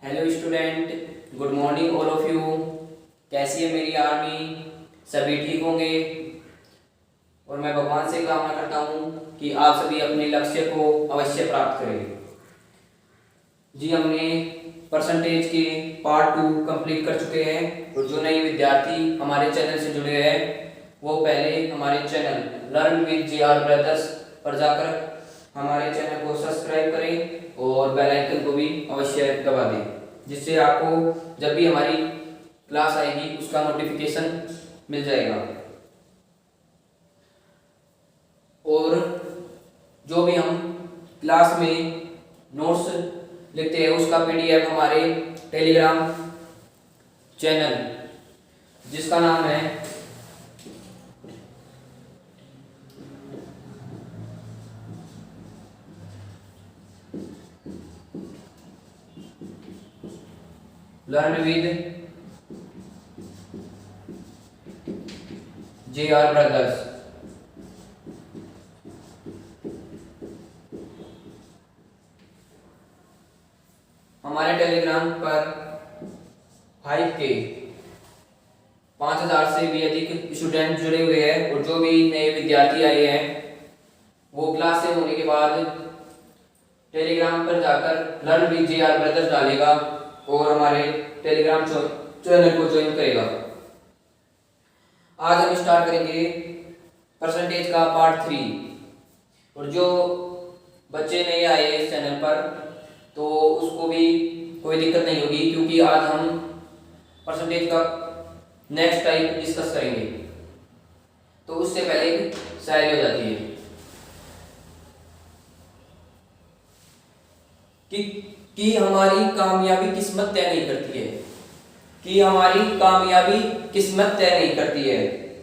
Hello student, good morning all of you. कैसी है मेरी आर्मी? सभी ठीक होंगे और मैं भगवान से कामना करता हूँ कि आप सभी अपने लक्ष्य को अवश्य प्राप्त करें। जी, हमने परसेंटेज के पार्ट 2 कंप्लीट कर चुके हैं और जो नए विद्यार्थी हमारे चैनल से जुड़े हैं वो पहले हमारे channel learn with JR brothers पर जाकर हमारे चैनल को सब्सक्राइब करें और बेल आइकन को भी अवश्य दबा दें, जिससे आपको जब भी हमारी क्लास आएगी उसका नोटिफिकेशन मिल जाएगा। और जो भी हम क्लास में नोट्स लिखते हैं उसका PDF हमारे टेलीग्राम चैनल जिसका नाम है लर्न विद JR ब्रदर्स, हमारे टेलीग्राम पर 5000 से भी अधिक स्टूडेंट जुड़े हुए हैं और जो भी नए विद्यार्थी आए हैं वो क्लास से होने के बाद टेलीग्राम पर जाकर लर्न विद JR ब्रदर्स डालेगा और हमारे टेलीग्राम चैनल को ज्वाइन करेगा। आज हम स्टार्ट करेंगे परसेंटेज का पार्ट 3 और जो बच्चे नए आए इस चैनल पर तो उसको भी कोई दिक्कत नहीं होगी, क्योंकि आज हम परसेंटेज का नेक्स्ट टाइप डिस्कस करेंगे। तो उससे पहले एक शायरी हो जाती है कि हमारी कामयाबी किस्मत तय नहीं करती है, कि हमारी कामयाबी किस्मत तय नहीं करती है।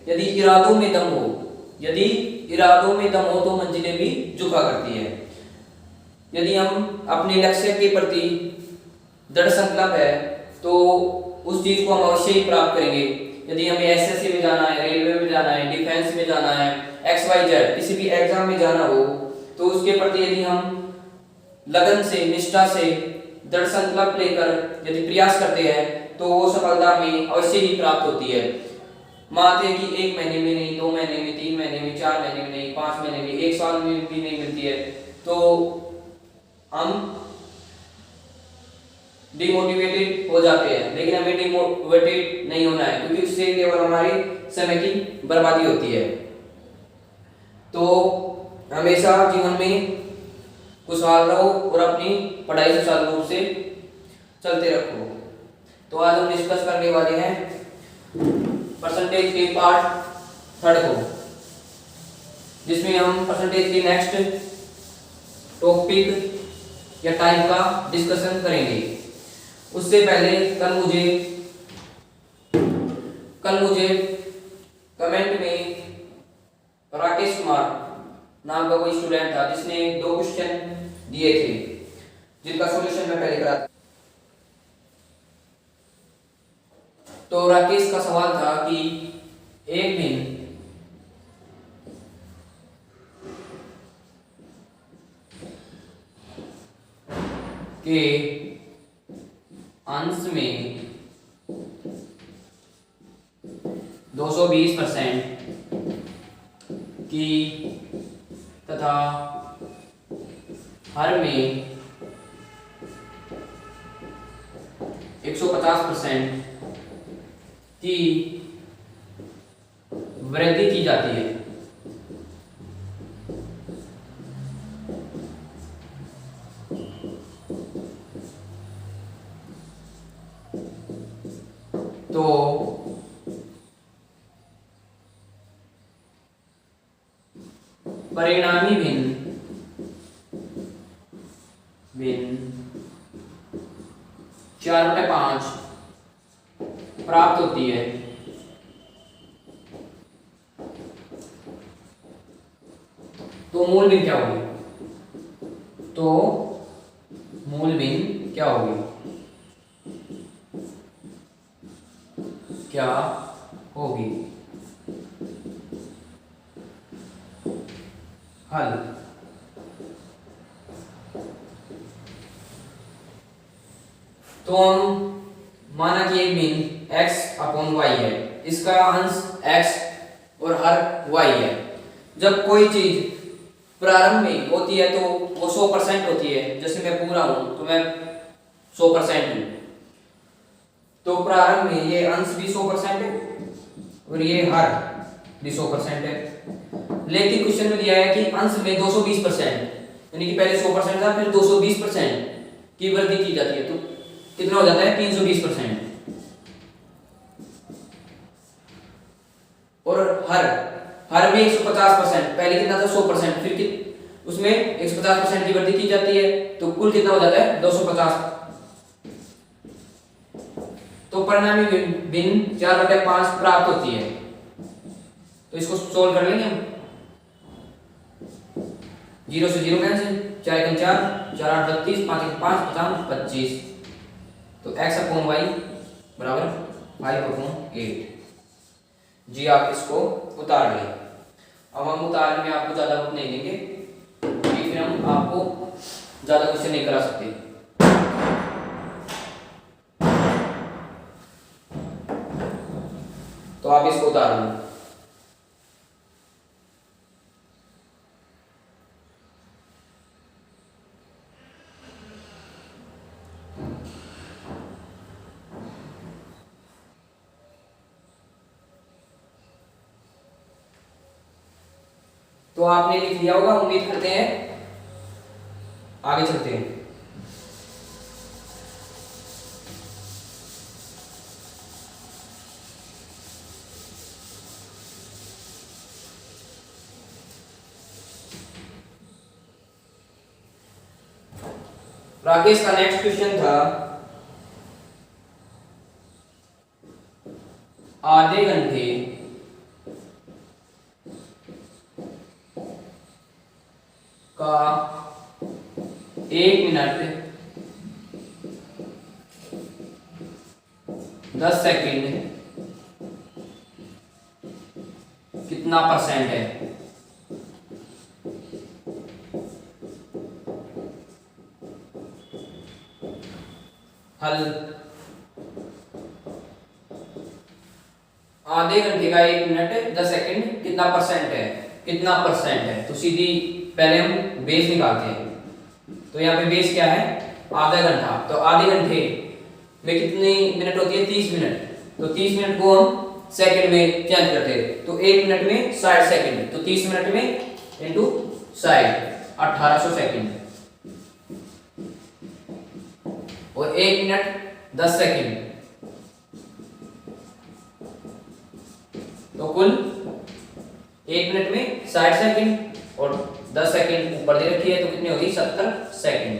यदि इरादों में दम हो, यदि इरादों में दम हो तो मंजिलें भी झुका करती है। यदि हम अपने लक्ष्य के प्रति दृढ़ संकल्प है तो उस चीज को हम अवश्य ही प्राप्त करेंगे। यदि हमें SSC में जाना है, रेलवे में जाना है, डिफेंस में जाना है, XYZ किसी भी एग्जाम में जाना हो तो उसके प्रति यदि हम लगन से, निष्ठा से, दृढ़ संकल्प लेकर यदि प्रयास करते हैं तो वो सफलता में अवश्य ही प्राप्त होती है। मानते हैं कि 1 महीने में नहीं, 2 महीने में, 3 महीने में, 4 महीने में नहीं, 5 महीने में, 1 साल में भी नहीं मिलती है तो हम डिमोटिवेटेड हो जाते हैं। लेकिन हमें डिमोटिवेटेड नहीं होना है, क्योंकि उससे केवल हमारे समय की बर्बादी होती है। तो हमेशा जीवन में खुशहाल रहो और अपनी पढ़ाई सुचारू रूप से चलते रखो। तो आज हम डिस्कस करने वाले हैं परसेंटेज के पार्ट 3 को, जिसमें हम परसेंटेज के नेक्स्ट टॉपिक या टाइप का डिस्कशन करेंगे। उससे पहले कल मुझे कमेंट में राकेश कुमार नाम का कोई स्टूडेंट था जिसने 2 क्वेश्चन दिए थे जिनका सॉल्यूशन मैं पहले करा। तो राकेश का सवाल था कि एक दिन के अंश में 220% की तथा हर में 150% की वृद्धि की जाती है। तो परिणामी भिन्न 4/5 प्राप्त होती है। तो मूल भिन्न क्या होगी? तो मूल भिन्न क्या होगी? क्या होगी? हल। तो तो हम माना कि एक मीन x/y है, इसका अंश x और हर y है। जब कोई चीज प्रारंभ में होती है तो वो 100% होती है। जैसे मैं पूरा हूं तो मैं 100% हूं, तो प्रारंभ में ये अंश भी 100% है और ये हर भी 100% है। लेकिन क्वेश्चन में दिया है कि अंश में 220%, यानी कि पहले 100% था, फिर 220% की वृद्धि की जाती है, तो कितना हो जाता है 320%। और हर में 150%, पहले कितना था 100%, फिर उसमें 150% की वृद्धि की जाती है, तो कुल कितना हो जाता है 250। तो परिणामी भिन्न 4/5 प्राप्त होती है। तो इसको सोल्व कर लेंगे हम। 0 से 0 कैंसिल, 4 एकम 4, 4 8 32, 5 एकम 5, 5 25। तो x/y बराबर 5/8। जी आप इसको उतार लें। अब हम उतारने में आपको ज्यादा वक्त नहीं देंगे, क्योंकि फिर हम आपको ज्यादा क्वेश्चन नहीं करा सकते। तो आप इसको उतार लें। तो आपने लिख लिया होगा, उम्मीद करते हैं। आगे चलते हैं। राकेश का नेक्स्ट क्वेश्चन था, आधे घंटे का 1 मिनट 10 सेकंड कितना % है? हल। आधे घंटे का 1 मिनट 10 सेकंड कितना % है? कितना % है? तो सीधी पहले हम बेस निकालते हैं। तो यहाँ पे बेस क्या है? आधा घंटा। तो आधे घंटे में कितनी मिनट होती है? 30 मिनट। तो 30 मिनट को हम सेकंड में चेंज करते हैं, तो 1 मिनट में 60 सेकंड, तो 30 मिनट में इंटू 60 1800 सेकंड, और 1 मिनट 10 सेकंड, तो कुल 1 मिनट में 60 सेकंड और 10 सेकंड ऊपर दे रखी है, तो कितनी होगी? 70 सेकंड।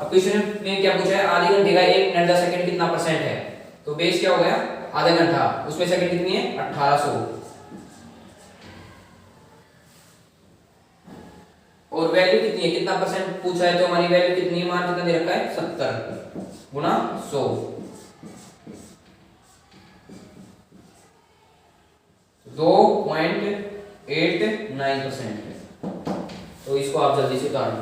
अब क्वेश्चन में क्या पूछा है? आधे घंटे का 1 मिनट 10 सेकंड कितना % है? तो बेस क्या हो गया? आधा घंटा, उसमें सेकंड कितनी है? 1800। और वैल्यू कितनी है? कितना % पूछा है, तो हमारी वैल्यू कितनी है? मान कितना दे रखा है? 70 गुना 100, 2.89%। तो इसको आप जल्दी से उतार लो।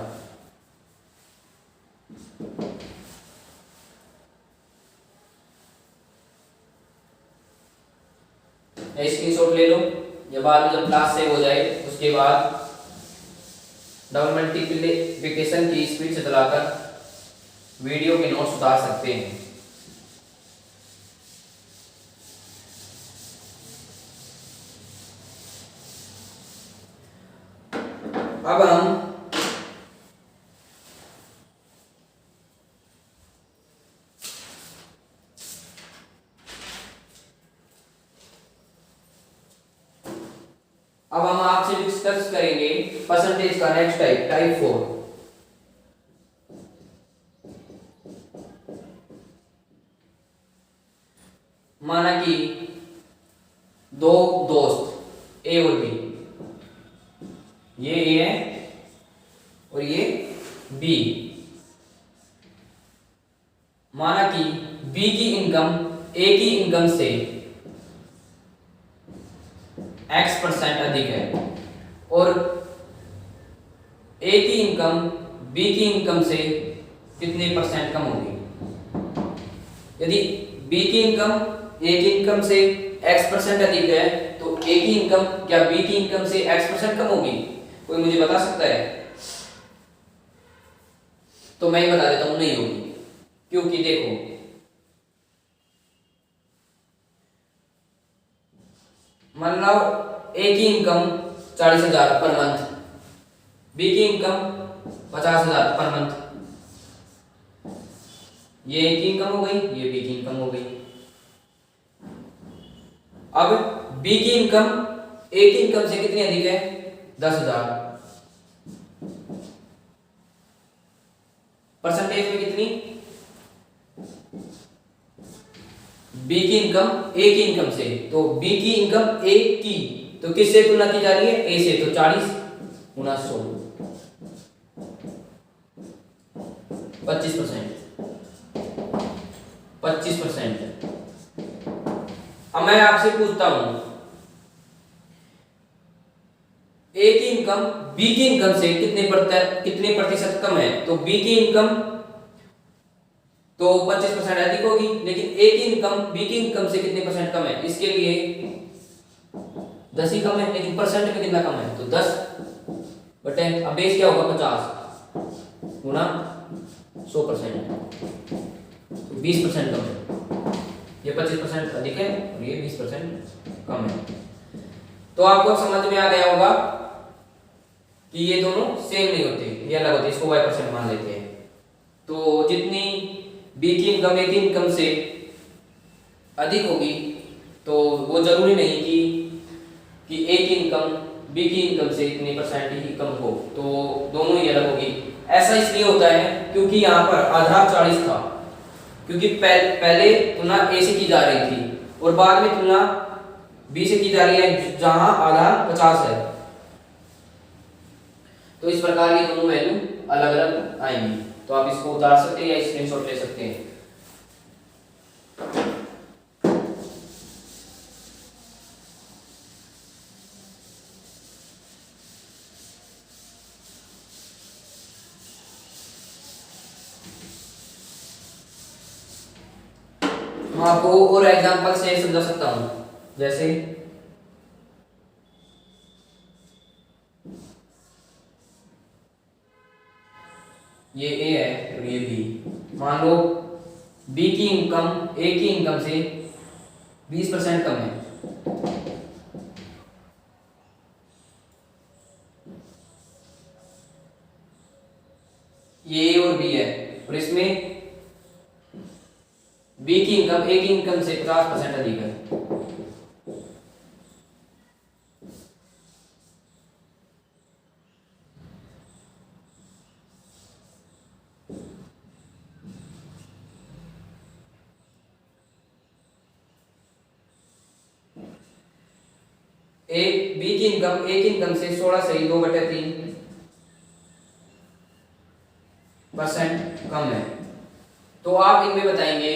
स्क्रीनशॉट ले लो, या बाद में जब क्लास सेव हो जाए उसके बाद डबल मल्टीप्लिकेशन की स्पीड से चलाकर वीडियो के नोट्स उतार सकते हैं। अब हम आपसे डिस्कस करेंगे परसेंटेज का नेक्स्ट टाइप 4। माना कि दो दोस्त ए और बी, ये ए है और ये बी। माना कि बी की इनकम ए की इनकम से X% अधिक है, और ए की इनकम बी की इनकम से कितने % कम होगी? यदि बी की इनकम ए की इनकम से x% अधिक है तो ए की इनकम क्या बी की इनकम से x% कम होगी? कोई मुझे बता सकता है? तो मैं ही बता देता हूं, नहीं होगी। क्योंकि देखो मान लो ए की इनकम 40,000 पर मंथ, बी की इनकम 50,000 पर मंथ। ये ए की इनकम हो गई, ये बी की इनकम हो गई। अब बी की इनकम ए की इनकम से कितनी अधिक है? 10,000। परसेंटेज में कितनी? बी की इनकम ए की इनकम से, तो बी की इनकम ए की तो किससे तुलना की जा रही है? ए से, तो 40 गुना 100 25%। 25%। अब मैं आपसे पूछता हूं ए की इनकम बी की इनकम से कितने प्रतिशत कम है? तो बी की इनकम तो 25% अधिक होगी, लेकिन ए की इनकम बी की इनकम से कितने परसेंट कम है? इसके लिए 10 ही कम है, लेकिन परसेंट में कितना कम है? तो 10 बटे, अब बेस क्या होगा? 50 गुना 100%, तो 20% कम है। ये 25% अधिक है और ये 20% कम है। तो आपको समझ में आ गया होगा कि ये दोनों सेम नहीं होते, ये अलग होते, इसको y% मान लेते हैं। तो जितनी बी की इनकम ए की इनकम से अधिक होगी तो वो जरूरी नहीं कि ए की इनकम बी की इनकम से इतनी परसेंट ही कम हो, तो दोनों ही अलग होगी। ऐसा इसलिए होता है क्योंकि यहाँ पर आधार 40 था, क्योंकि पहले तुलना ए से की जा रही थी और बाद में तुलना बी से की जा रही है जहां आधार 50 है। तो इस प्रकार ये दोनों वैल्यू अलग अलग आएंगी। तो आप इसको उतार सकते हैं या स्क्रीनशॉट ले सकते हैं। मैं आपको और एग्जांपल से समझा सकता हूं, जैसे ये ए है और ये बी। मान लो बी की इनकम ए की इनकम से 20% कम है, ये ए और बी है, और इसमें बी की इनकम ए की इनकम से 50% अधिक है। बी की इनकम ए की इनकम से 16 सही 2/3% कम है। तो आप इनमें बताएंगे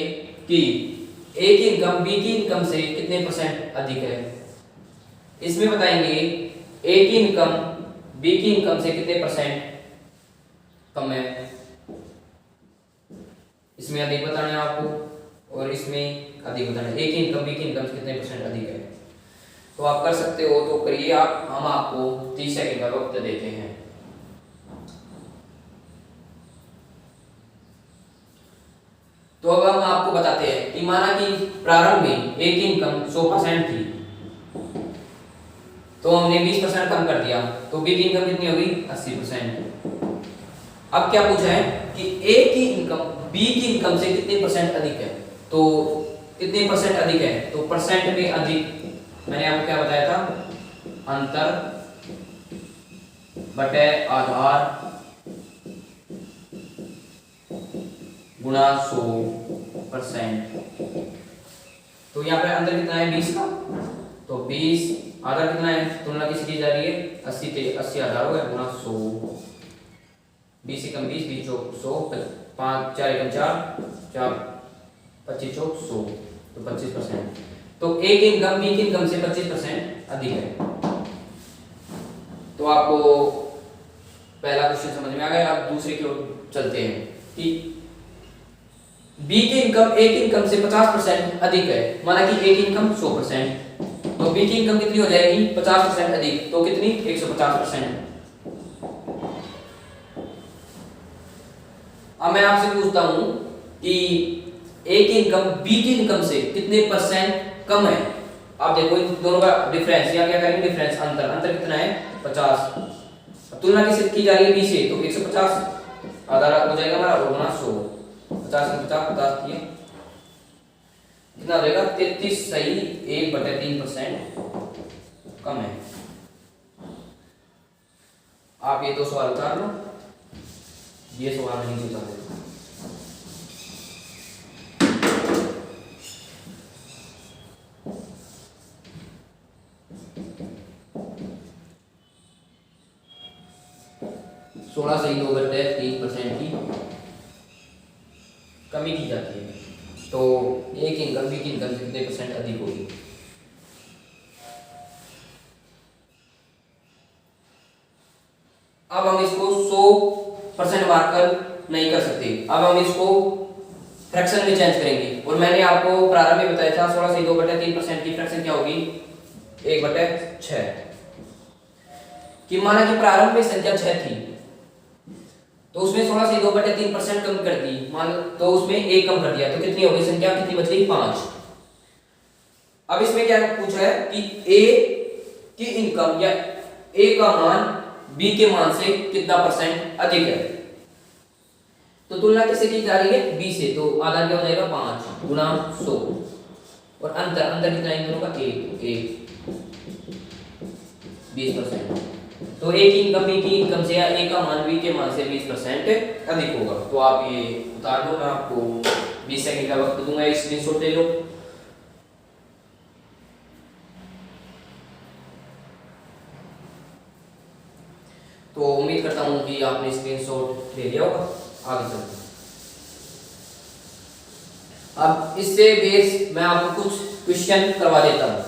कि ए की इनकम बी की इनकम से कितने परसेंट अधिक है। इसमें बताएंगे ए की इनकम बी की इनकम से कितने परसेंट कम है। इसमें अधिक बताना है आपको और इसमें अधिक बताना है। ए की इनकम बी की इनकम से कितने परसेंट अधिक है। तो आप कर सकते हो, तो करिए आप। हम आपको 30 सेकंड का वक्त देते हैं। तो अब हम आपको बताते हैं कि माना कि प्रारंभ में ए की इनकम 100% थी, तो हमने 20% कम कर दिया, तो बी की इनकम कितनी होगी? 80%। अब क्या पूछा है कि ए की इनकम बी की इनकम से कितने परसेंट अधिक है। तो कितने परसेंट अधिक है? तो परसेंट में अधिक, मैंने आपको क्या बताया था? अंतर बटे आधार गुणा 100%। तो यहाँ पे अंतर कितना है? 20 का, तो 20 आधार कितना है? तुलना किसकी की जा रही है? 80 थे, 80 आधार हो गया गुणा 100। 20 एकम 20, 20 चौक 100, 5 4 एकम 4, 4 25 चौक 100, तो 25%। तो ए की इनकम बी की इनकम से 25% अधिक है। तो आपको पहला क्वेश्चन समझ में आ गया। अब दूसरे की ओर चलते हैं कि बी की इनकम ए की इनकम से 50% अधिक है, माना कि ए की इनकम 100%, तो बी की इनकम कितनी हो जाएगी 50% अधिक, तो कितनी 150%। अब मैं आपसे पूछता हूं कि ए की इनकम बी की इनकम से कितने परसेंट कम है। आप देखो इन दोनों का डिफरेंस, या क्या करेंगे डिफरेंस, अंतर, अंतर कितना है 50। तुलना किससे की जा रही है बी से, तो 150 आधा हो जाएगा हमारा, और गुना 100, 50 में 50 50 किए कितना हो जाएगा 33 सही 1/3% कम है। आप ये दो सवाल उतार लो, ये सवाल नहीं उतार देगा। सोलह सही 2/3% की कमी की जाती है, तो ए की इनकम बी की इनकम से कितने परसेंट अधिक होगी। अब हम इसको 100% मार्कर नहीं कर सकते, अब हम इसको फ्रैक्शन में चेंज करेंगे। और मैंने आपको प्रारंभ में बताया था 16 से 2/3% की फ्रैक्शन क्या होगी 1/6, कि माना कि प्रारंभ में संख्या 6 थी, तो उसमें 16 से 2/3% कम कर दी, मान तो उसमें 1 कम कर दिया, तो कितनी हो गई संख्या, कितनी बच गई 5। अब इसमें क्या पूछा है कि ए की इनकम या ए का मान बी के मान से कितना परसेंट अधिक है, तो तुलना किससे की जा रही है बी से, तो आधा क्या हो जाएगा 5 गुना 100, और अंतर, अंतर कितना है इन दोनों का 1 20%, तो ए की इनकम बी की इनकम से या ए का मान बी के मान से 20% अधिक होगा। तो आप ये उतार दो, मैं आपको 20 सेकंड का वक्त दूंगा, स्क्रीनशॉट ले लो। तो उम्मीद करता हूं कि आपने स्क्रीनशॉट ले लिया होगा। आगे चलते, अब इससे बेस मैं आपको कुछ क्वेश्चन करवा देता हूं।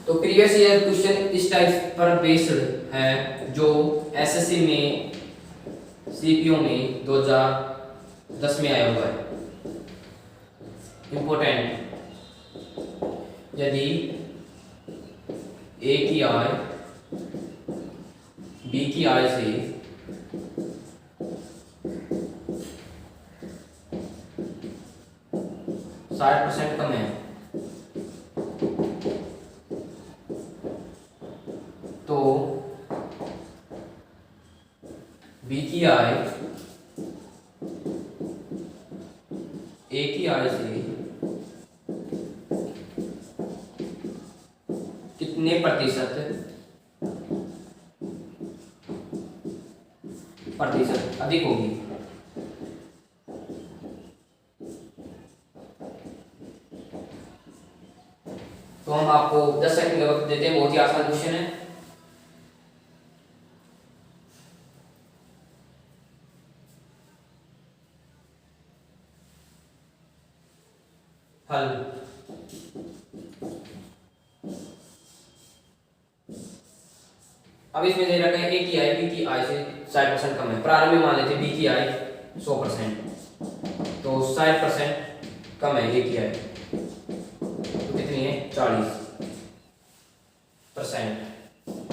तो प्रीवियस ईयर क्वेश्चन इस टाइप पर बेस्ड है, जो एसएससी में सीपीओ में 2010 में आया हुआ है। इंपॉर्टेंट, यदि ए की आय बी की आय से 60% कम है, तो बी की आय ए की आय से कितने प्रतिशत अधिक होगी। तो हम आपको 10 सेकंड का वक्त देते हैं, बहुत ही आसान क्वेश्चन है। हल, अब इसमें दे रखा है ए की आय बी की आय से 60% कम है। प्रारंभ में मान लेते बी की आय 100%, तो 60% कम है ए की आय, तो कितनी है 40%।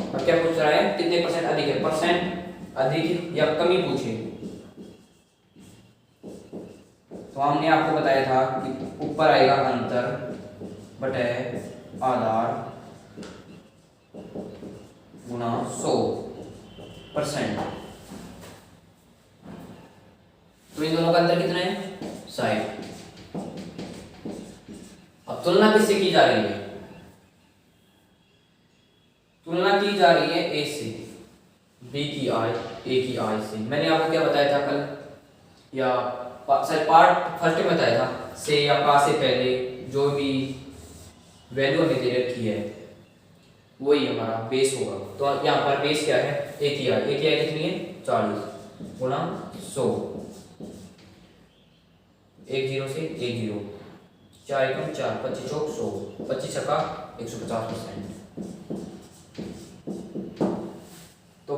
अब क्या पूछ रहा है कितने परसेंट अधिक है, परसेंट अधिक या कमी पूछे। तो हमने आपको बताया था कि ऊपर आएगा अंतर बटे आधार गुना 100%, तो इन दोनों का अंतर कितना है 60। अब तुलना किससे की जा रही है, तुलना की जा रही है ए से, बी की आय ए की आय से। मैंने आपको क्या बताया था कल, या पार्ट फर्स्ट में बताया था, से या का से पहले जो भी वैल्यू हमें दे रखी है वही हमारा बेस होगा। तो यहाँ पर बेस क्या है, AQI। AQI कितनी है 40 गुणा 100, 1 0 से 1 0, 4 एकम 4, 25 चौक 100, 25 छक्का 150%। तो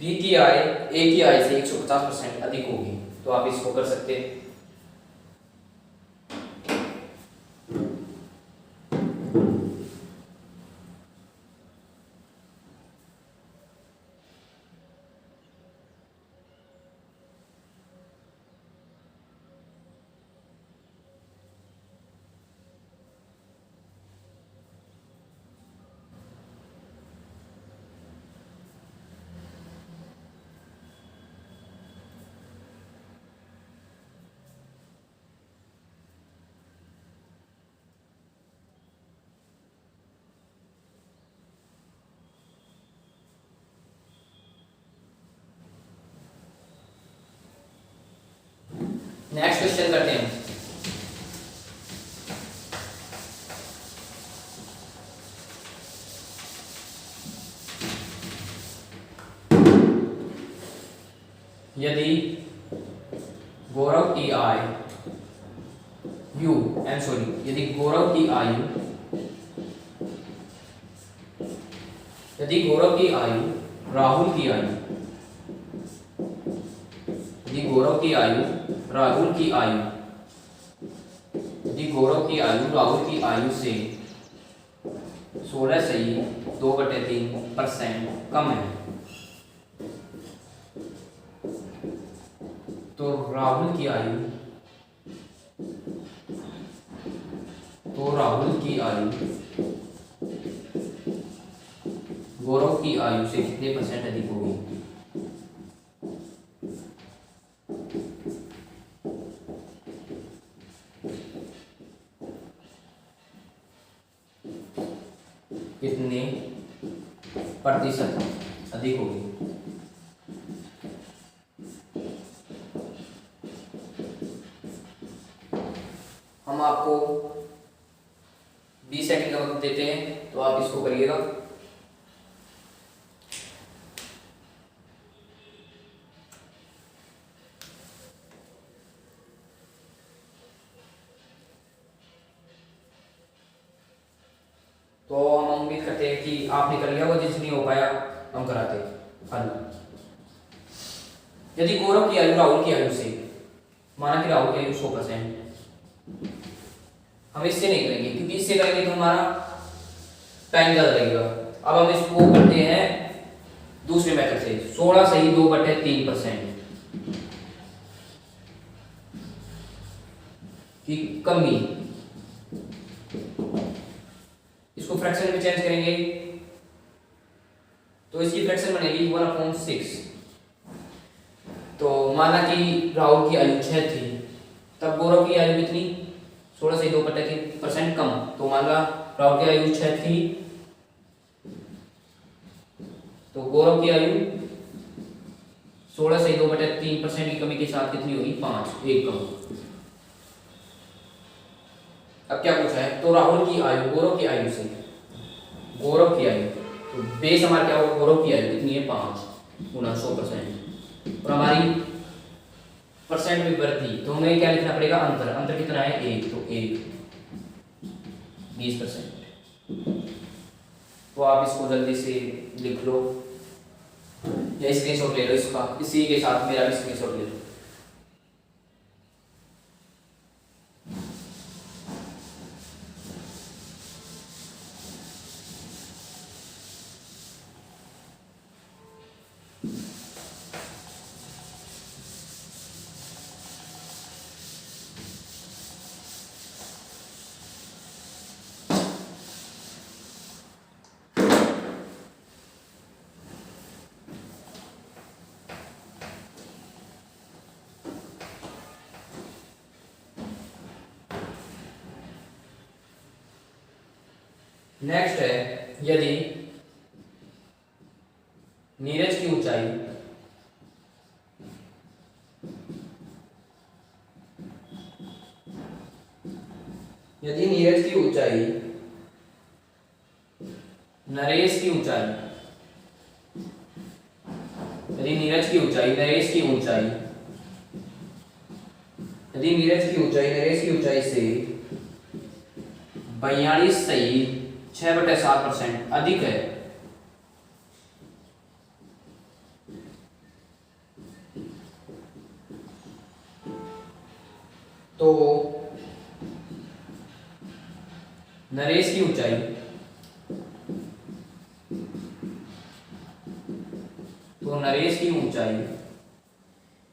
B की आय A की आय से 150% अधिक होगी। तो आप इसको कर सकते हैं। नेक्स्ट क्वेश्चन करते हैं। यदि गौरव की आय यदि गौरव की आयु राहुल की आयु यदि गौरव की आयु राहुल की आयु से 16.2/3% कम है, तो राहुल की आयु गौरव की आयु से कितने % अधिक होगी। कितने प्रतिशत अधिक होगी। हम आपको 20 सेकंड का वक्त देते हैं, तो आप इसको करिएगा। तो हम उम्मीद करते हैं कि आपने कर लिया होगा, जिस नहीं हो पाया हम कराते हल। यदि गौरव की आयु राहुल की आयु से, माना कि राहुल की आयु 100%, हम इससे नहीं करेंगे क्योंकि इससे करेंगे तो हमारा टाइम ज्यादा लगेगा। अब हम इसको करते हैं दूसरे मेथड से, 16 सही 2/3% की कमी। इसको फ्रैक्शन में चेंज करेंगे तो इसकी फ्रैक्शन बनेगी 1/6। तो माना कि राहुल की आयु 6 थी, तब गौरव की आयु कितनी, 16 से 2/3% कम। तो मान ला राहुल की आयु 6 थी, तो गौरव की आयु 16 से 2/3% की कमी के साथ कितनी होगी, 5, 1 कम। अब क्या पूछा है, तो राहुल की आयु गौरव की आयु से, गौरव की आयु, तो बेस हमारा क्या होगा, गौरव की आयु कितनी है 5 गुना 100%, और हमारी परसेंट में वृद्धि, तो हमें क्या लिखना पड़ेगा, अंतर कितना है 1, तो 1 20%। तो आप इसको जल्दी से लिख लो या स्क्रीनशॉट ले लो इसका, इसी के साथ मेरा भी स्क्रीनशॉट ले लो। नेक्स्ट है, यदि नीरज की ऊंचाई नरेश यदि नीरज की ऊंचाई नरेश की ऊंचाई यदि नीरज की ऊंचाई नरेश की ऊंचाई से 42.6/7% अधिक है, तो नरेश की ऊंचाई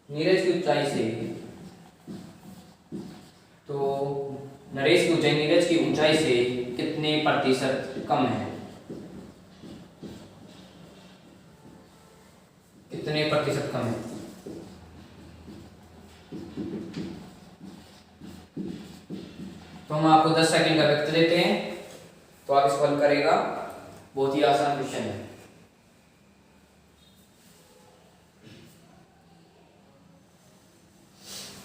नीरज की ऊंचाई से नरेश की ऊंचाई नीरज की ऊंचाई से कितने प्रतिशत कम है? कितने प्रतिशत कम है? तो हम आपको 10 सेकंड का वक्त देते हैं, तो आप इसको हल करेगा। बहुत ही आसान क्वेश्चन है।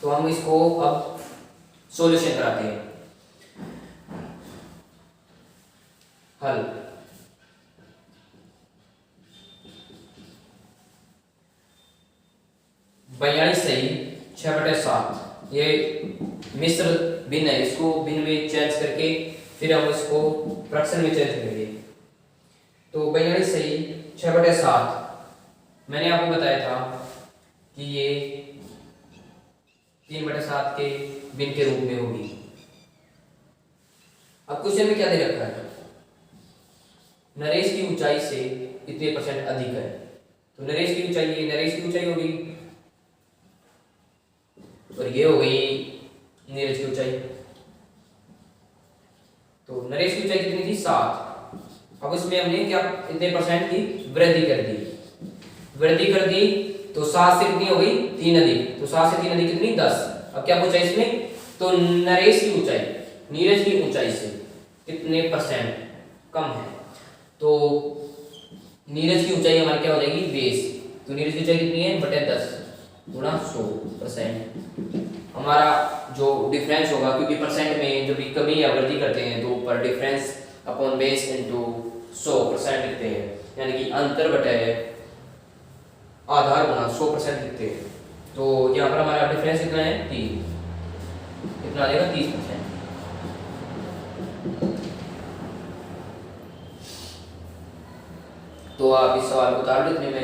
तो हम इसको अब सॉल्यूशन कराते हैं। हल 42.6/7 ये मिश्र भिन्न है, इसको भिन्न में चेंज करके फिर हम इसको फ्रैक्शन में चेंज करेंगे। तो 42.6/7 मैंने आपको बताया था कि ये 3/7 के भिन्न के रूप में होगी। अब क्वेश्चन में क्या दे रखा है? नरेश की ऊंचाई से इतने % अधिक है, तो नरेश की ऊंचाई ये नरेश की ऊंचाई होगी और ये हो गई नीरज की ऊंचाई। तो नरेश की ऊंचाई कितनी थी? 7। अब इसमें हमने क्या इतने % की वृद्धि कर दी तो 7 से कितनी हो गई? 3 अधिक। तो 7 से 3 अधिक कितनी? 10। अब क्या पूछा इसमें? तो नरेश की ऊंचाई नीरज की ऊंचाई से कितने % कम है? तो नीरज की ऊंचाई हमारी क्या हो जाएगी? 20। तो नीरज की ऊंचाई कितनी है? बटे 10 गुणा 100%। हमारा जो डिफरेंस होगा, क्योंकि परसेंट में जब भी कमी या वृद्धि करते हैं तो ऊपर डिफरेंस अपॉन बेस इनटू 100% लिखते हैं, यानी कि अंतर बटे आधार गुणा 100% लिखते हैं। तो यहाँ पर हमारा डिफरेंस कितना है? 3। कितना आ जाएगा? 30%। तो आप इस सवाल को उतार लो। इतने में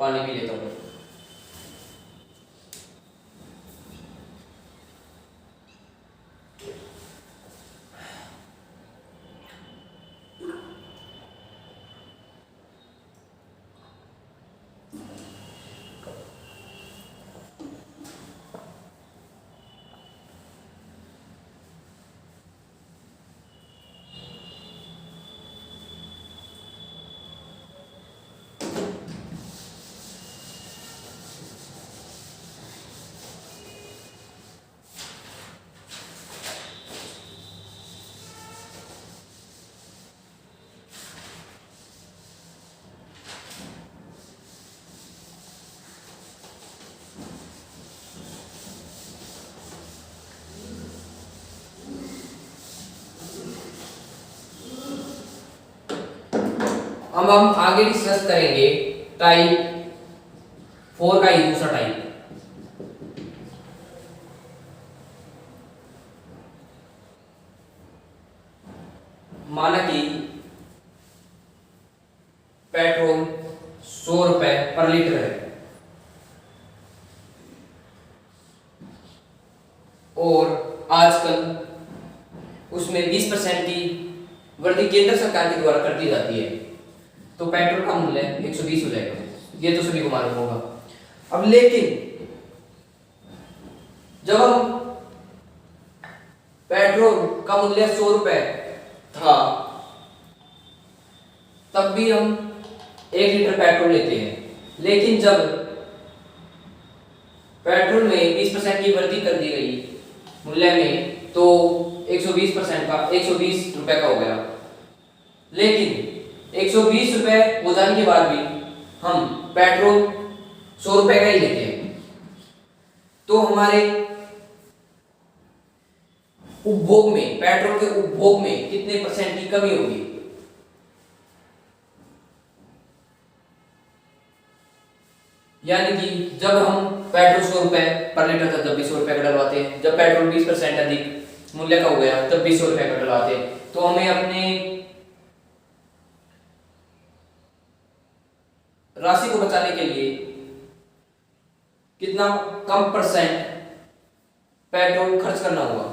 पानी भी लेता हूँ। अब हम आगे डिस्कस करेंगे टाइप 4 का ही दूसरा टाइप। माना कि पेट्रोल 100 रुपए पर लीटर है और आजकल उसमें 20% की वृद्धि केंद्र सरकार के द्वारा कर दी जाती है, तो पेट्रोल का मूल्य 120 हो जाएगा। ये तो सभी को मालूम होगा। अब लेकिन जब हम पेट्रोल का मूल्य 100 रुपए था तब भी हम 1 लीटर पेट्रोल लेते हैं, लेकिन जब पेट्रोल में 20% की वृद्धि कर दी गई मूल्य में, तो 120% का 120 रुपए का हो गया। लेकिन 120 रुपए हो जाने के बाद भी हम पेट्रोल 100 रुपए का ही लेते हैं, तो हमारे उपभोग में, पेट्रोल के उपभोग में कितने % की कमी होगी? यानी कि जब हम पेट्रोल 100 रुपए पर लीटर था तब भी 100 रुपए का डलवाते हैं, जब पेट्रोल 20% अधिक मूल्य का हो गया तब भी 100 रुपए का डलवाते हैं। तो हमें अपने राशि को बचाने के लिए कितना कम परसेंट पेट्रोल खर्च करना होगा।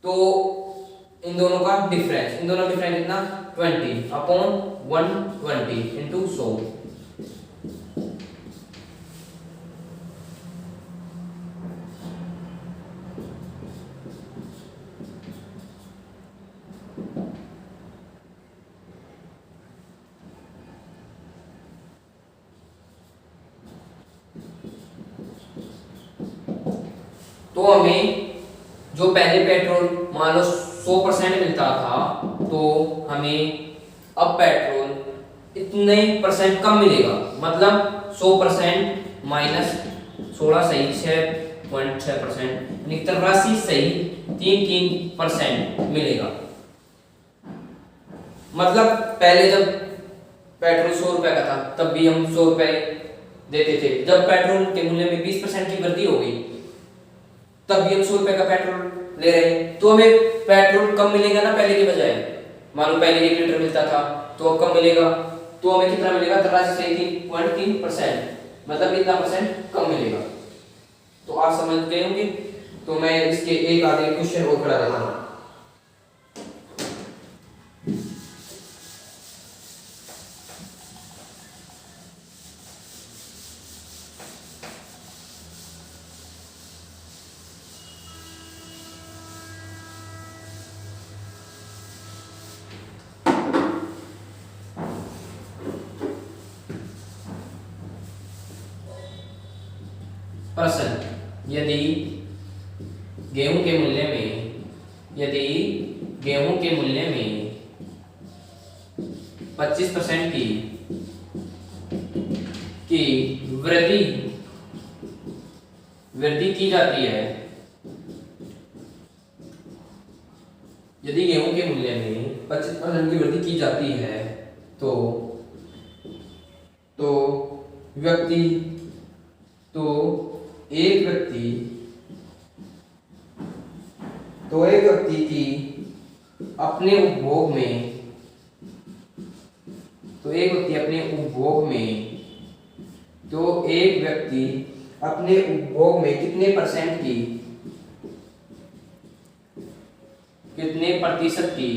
तो इन दोनों का डिफरेंस, कितना 20/120 इंटू 100। तो हमें जो पहले पेट्रोल मान लो 100% मिलता था, तो हमें अब पेट्रोल इतने परसेंट कम मिलेगा। मतलब 100% माइनस 16 सही 6.6%, यानी 83 सही 3% मिलेगा। मतलब पहले जब पेट्रोल 100 रुपए का था तब भी हम 100 रुपए देते थे, जब पेट्रोल के मूल्य में 20% की वृद्धि हो गई तब भी हम 100 रुपए का पेट्रोल ले रहे हैं। तो हमें पेट्रोल कम मिलेगा ना पहले के बजाय। मान लो पहले 1 लीटर मिलता था तो अब कम मिलेगा, तो हमें कितना मिलेगा 83.3%, मतलब कितना परसेंट कम मिलेगा। तो आप समझ गए होंगे। तो मैं इसके एक आगे क्वेश्चन और खड़ा रहता हूं। प्रश्न, यदि गेहूं के मूल्य में 25% की वृद्धि की जाती है, यदि गेहूं के मूल्य में 25% की वृद्धि की जाती है तो एक व्यक्ति की अपने उपभोग में कितने प्रतिशत की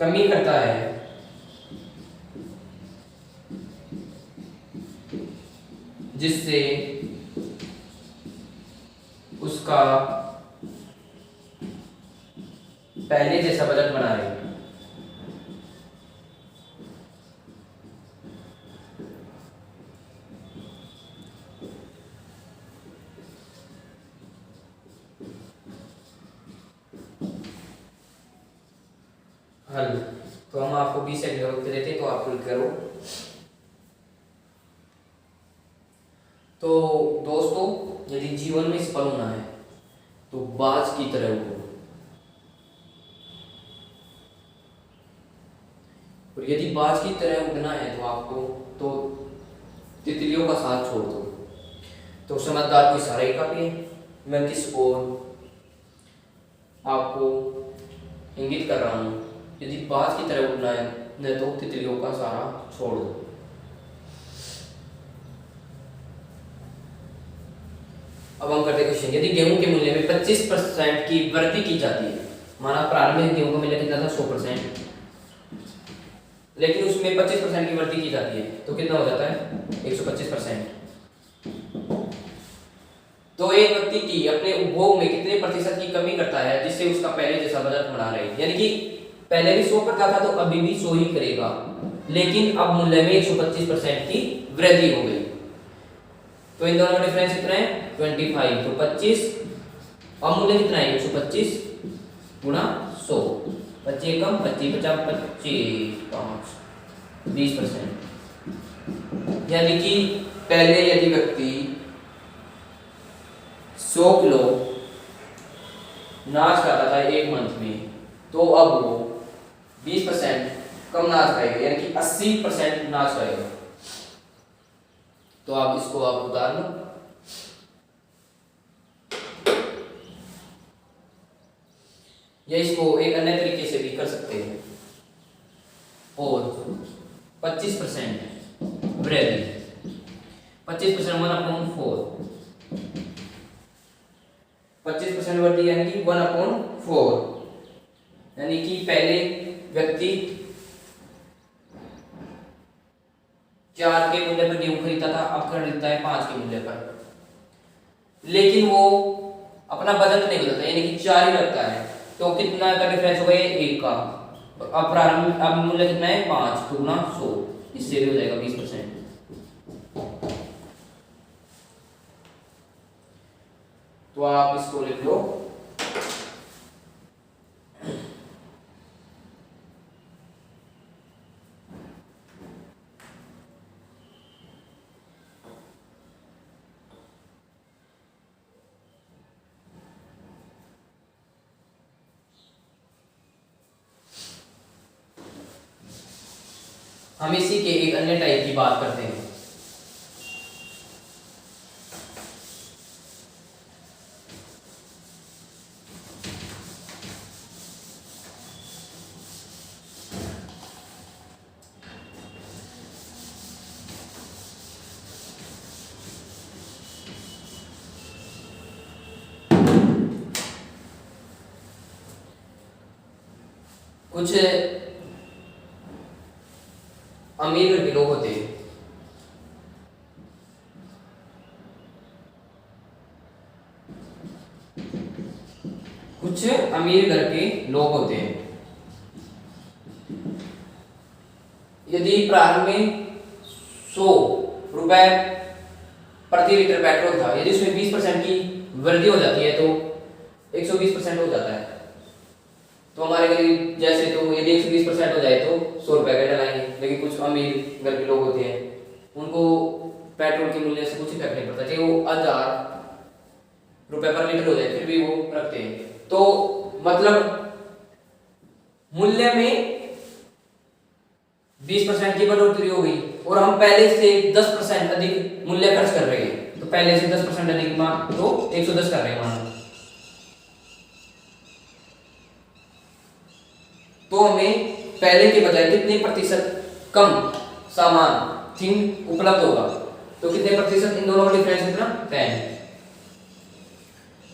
कमी करता है, जिससे उसका पहले जैसा बजट बना रहे। हल तो हम आपको 20 सेकंड का वक्त देते हैं, तो आप क्लिक करो। तो दोस्तों, यदि जीवन में सफल होना है तो बाज की तरह उड़ो, और यदि बाज की तरह उड़ना है तो आपको तो तितलियों का साथ छोड़ दो। तो समझदार को इशारा ही काफी है। मैं किस ओर आपको इंगित कर रहा हूँ, यदि बाज की तरह उड़ना है न तो तितलियों का सहारा छोड़ दो। अब हम करते क्वेश्चन, यदि गेहूं के मूल्य में 25% की वृद्धि की जाती है, माना प्रारंभिक गेहूं का मूल्य कितना था 100%, लेकिन उसमें 25% की वृद्धि की जाती है तो कितना हो जाता है 125%। तो एक व्यक्ति की अपने उपभोग में कितने प्रतिशत की कमी करता है, जिससे उसका पहले जैसा बजट बना रहे। यानी कि पहले भी 100 करता था तो अभी भी 100 ही करेगा, लेकिन अब मूल्य में 125% की वृद्धि हो गई। तो इन दोनों का डिफरेंस कितना है 25, तो 25, अब मूल्य कितना है 125 गुणा 100, 25 कम 25 50 25 5 20%। यानी कि पहले यदि व्यक्ति 100 किलो अनाज खाता था एक मंथ में, तो अब वो 20% कम नाच गाएगा, यानी कि 80% नाच गाएगा। तो आप इसको आप उतार लो। या इसको एक अन्य तरीके से भी कर सकते हैं। और 25% वृद्धि, 25% 1/4, 25% वृद्धि यानी कि 1/4, यानी कि पहले व्यक्ति 4 के मूल्य पर गेहूं खरीदता था, अब खरीदता है 5 के मूल्य पर, लेकिन वो अपना बजट नहीं बदलता, यानी कि 4 ही रखता है। तो कितना का डिफरेंस हो गया? 1 का। अब प्रारंभिक अब मूल्य कितना है? 5, तो गुना 100, इससे भी हो जाएगा 20%। तो आप इसको लिख लो। हम इसी के एक अन्य टाइप की बात करते हैं। कुछ अमीर घर के लोग होते हैं, कुछ अमीर घर के लोग होते हैं। यदि प्रारंभ में 100 रुपए प्रति लीटर पेट्रोल था, यदि उसमें 20% की वृद्धि हो जाती है तो 120% हो जाता है। तो हमारे गरीब जैसे तो यदि 120% हो जाए तो 100 रुपए का डलाएंगे, लेकिन कुछ अमीर घर के लोग होते हैं, उनको पेट्रोल के मूल्य से कुछ इफेक्ट नहीं पड़ता, चाहे वो 1000 रुपए पर लीटर हो जाए फिर भी वो रखते हैं। तो मतलब मूल्य में 20% की बढ़ोतरी हो गई और हम पहले से 10% अधिक मूल्य खर्च कर रहे हैं, तो पहले से 10% अधिक मान तो 110 कर रहे हैं मान। तो हमें पहले के बजाय कितने प्रतिशत कम सामान थिंग उपलब्ध होगा? तो कितने प्रतिशत? इन दोनों का डिफरेंस कितना? 10।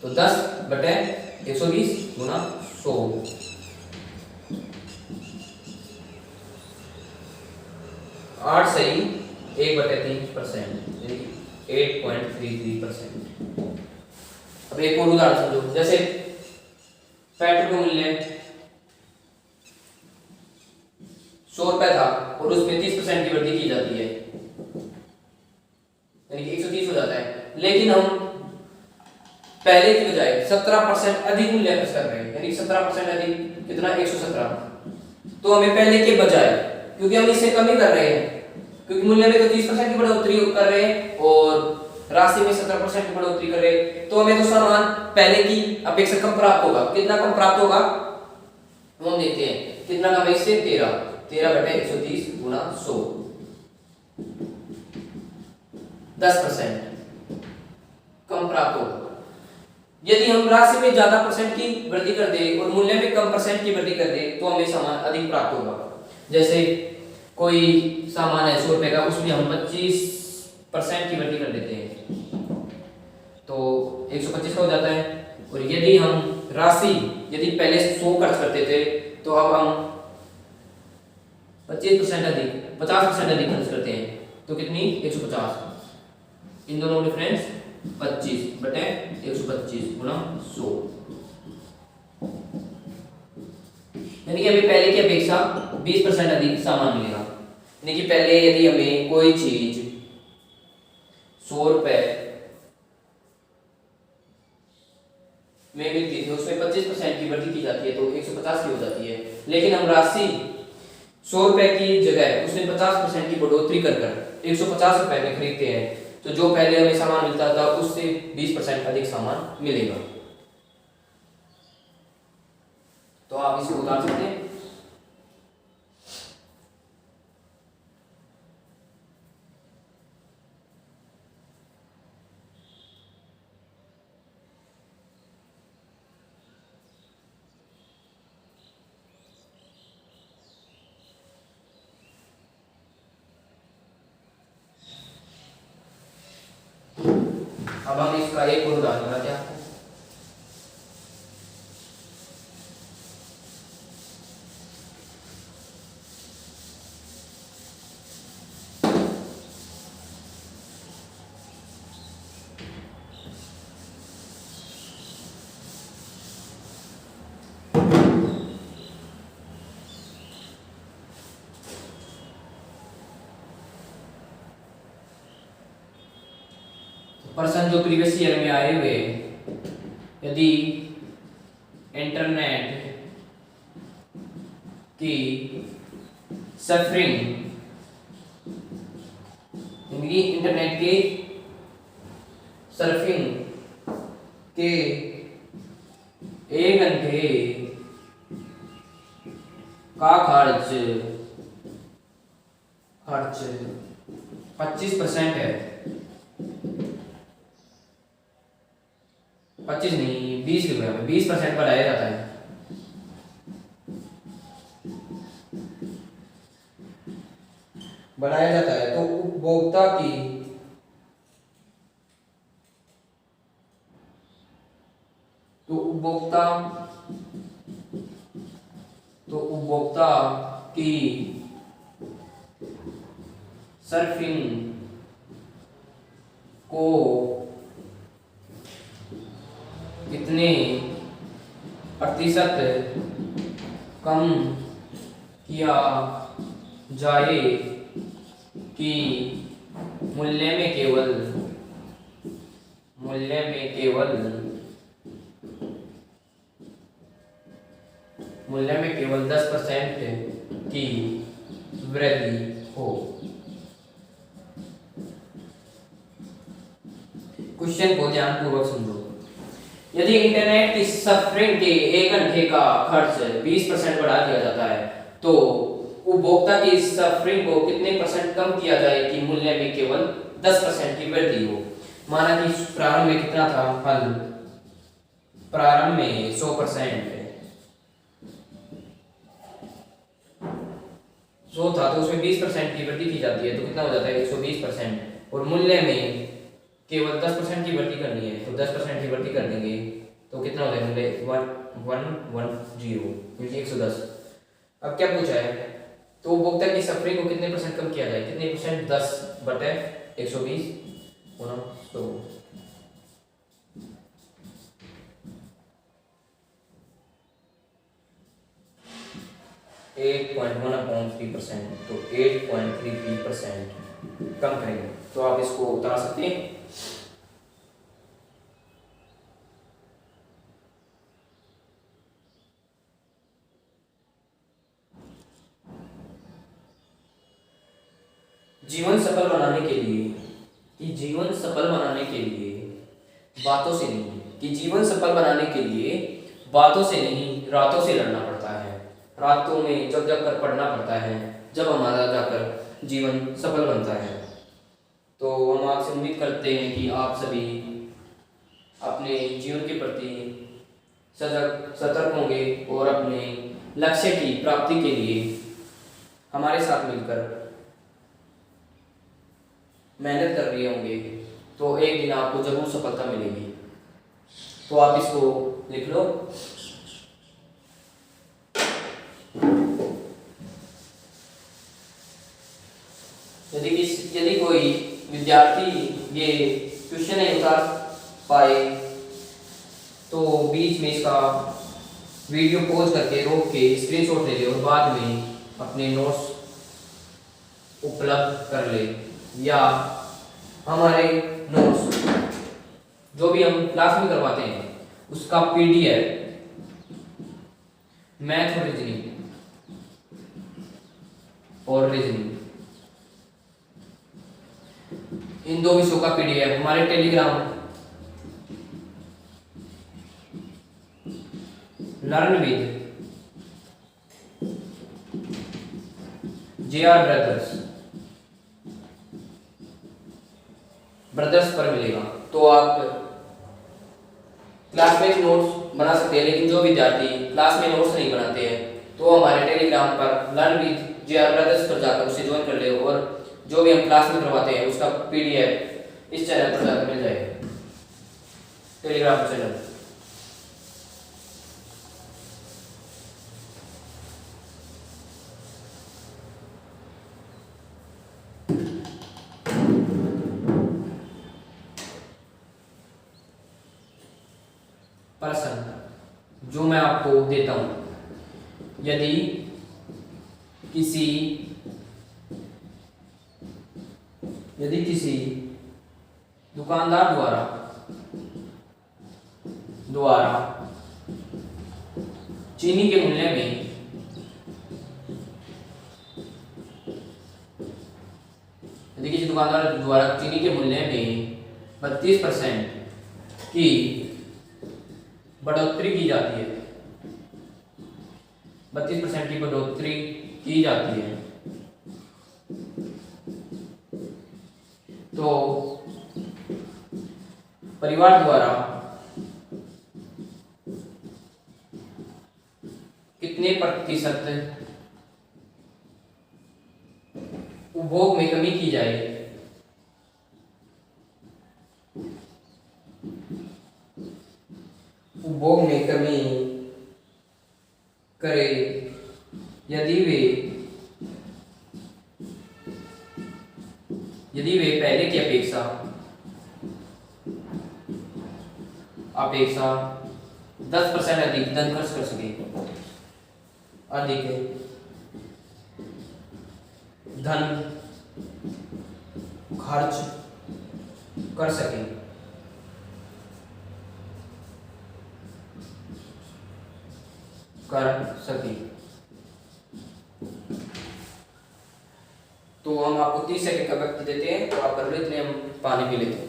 तो 10/120 गुना 100, 8 सही 1/3%, 8.33%। अब एक और उदाहरण समझो। जैसे पेट्रोल का मूल्य 100 रुपए था और उसमें 30% की वृद्धि की जाती है, यानी कि 130 हो जाता है, लेकिन हम पहले की बजाय 17% अधिक मूल्य खर्च कर रहे हैं, यानी 17% अधिक कितना? 117। तो हमें पहले के बजाय, क्योंकि हम इससे कम ही कर रहे हैं, क्योंकि मूल्य में तो 30% की बढ़ोतरी कर रहे हैं और राशि में 17% की बढ़ोतरी कर रहे हैं, तो हमें तो सामान पहले की अपेक्षा कम प्राप्त होगा। कितना कम प्राप्त होगा हम देखते हैं। कितना कम है इससे? 13/130 गुना 100, 10% कम प्राप्त होगा। यदि हम राशि में ज्यादा परसेंट की वृद्धि कर दे और मूल्य में कम परसेंट की वृद्धि कर दे तो हमें सामान अधिक प्राप्त होगा। जैसे कोई सामान है 100 रुपए का, उसमें हम 25% की वृद्धि कर देते हैं तो 125 का हो जाता है। और यदि हम राशि यदि पहले 100 खर्च करते थे तो अब हम 50% अधिक खर्च करते हैं, तो कितनी? 150। इन दोनों डिफरेंस 25/125 गुना 100, यानी कि हमें पहले की अपेक्षा 20% अधिक सामान मिलेगा। यानी कि पहले यदि हमें कोई चीज 100 रुपए में मिलती थी, उसमें 25% की वृद्धि की जाती है तो 150 की हो जाती है, लेकिन हम राशि 100 रुपए की जगह उसमें 50% की बढ़ोतरी कर 150 रुपए में खरीदते हैं, तो जो पहले हमें सामान मिलता था उससे 20% अधिक सामान मिलेगा। तो आप इसे उतार सकते हैं। अब हम इसका एक और उदाहरण बनाते हैं आपको। पर्सन जो प्रीवियस ईयर में आए हुए, यदि इंटरनेट की सफरिंग, इंटरनेट की सर्फिंग के 1 घंटे का खर्च 25% है, 25 नहीं 20 रुपये में 20% बढ़ाया जाता है। बढ़ाया जाता है तो उपभोक्ता की सर्फिंग को कितने प्रतिशत कम किया जाए कि मूल्य में केवल 10% की वृद्धि हो। क्वेश्चन को ध्यानपूर्वक समझो। यदि इंटरनेट की सफरिंग के 1 घंटे का खर्च 20% बढ़ा दिया जाता है तो उपभोक्ता की सफरिंग को कितने परसेंट कम किया जाए कि मूल्य में केवल 10% की वृद्धि हो। माना कि प्रारंभ में कितना था हल, प्रारंभ में 100% 100 था तो उसमें 20% की वृद्धि की जाती है तो कितना हो जाता है 120%, और मूल्य में केवल 10% की वृद्धि करनी है तो 10% की वृद्धि कर देंगे तो कितना हो जाएगा 110 क्योंकि 110। अब क्या पूछा है, तो उपभोक्ता की सफरिंग को कितने परसेंट कम किया जाए, कितने परसेंट 10/120 होना तो 8.1/3%, तो 8.33% कम करेंगे तो आप इसको उतार सकते हैं। जीवन सफल बनाने के लिए बातों से नहीं, बातों से नहीं रातों से लड़ना पड़ता है। रातों में जग जग कर पढ़ना पड़ता है, जब हमारा जाकर जीवन सफल बनता है। तो हम आपसे उम्मीद करते हैं कि आप सभी अपने जीवन के प्रति सतर्क होंगे और अपने लक्ष्य की प्राप्ति के लिए हमारे साथ मिलकर मेहनत कर रहे होंगे, तो एक दिन आपको जरूर सफलता मिलेगी। तो आप इसको लिख लो। यदि कोई विद्यार्थी ये क्वेश्चन नहीं उतार पाए तो बीच में इसका वीडियो पॉज करके रोक के स्क्रीनशॉट ले ले और बाद में अपने नोट्स उपलब्ध कर ले, या हमारे नोट्स जो भी हम क्लास में करवाते हैं उसका PDF मैथ और रीजनिंग इन 2 विषयों का PDF हमारे Telegram learn with JR brothers पर मिलेगा। तो आप क्लास में नोट्स बना सकते हैं, लेकिन जो विद्यार्थी क्लास में नोट्स नहीं बनाते हैं तो हमारे टेलीग्राम पर लर्न विद JR ब्रदर्स पर जाकर उसे ज्वाइन कर ले और जो भी हम क्लास में करवाते हैं उसका PDF इस चैनल पर जाकर मिल जाएगा। Telegraph channel. प्रश्न जो मैं आपको देता हूं, यदि किसी दुकानदार द्वारा चीनी के मूल्य में यदि किसी दुकानदार द्वारा चीनी के मूल्य में 32% की बढ़ोतरी की जाती है, 32% की बढ़ोतरी की जाती है, तो परिवार द्वारा कितने प्रतिशत उपभोग में कमी की जाए? उपभोग में कमी करे यदि वे पहले की अपेक्षा 10% अधिक धन खर्च कर सके, अधिक धन खर्च कर सके, तो हम आपको 30 सेकंड का वक्त देते हैं, तो आप कर लो, इतने हम पानी पी लेते हैं।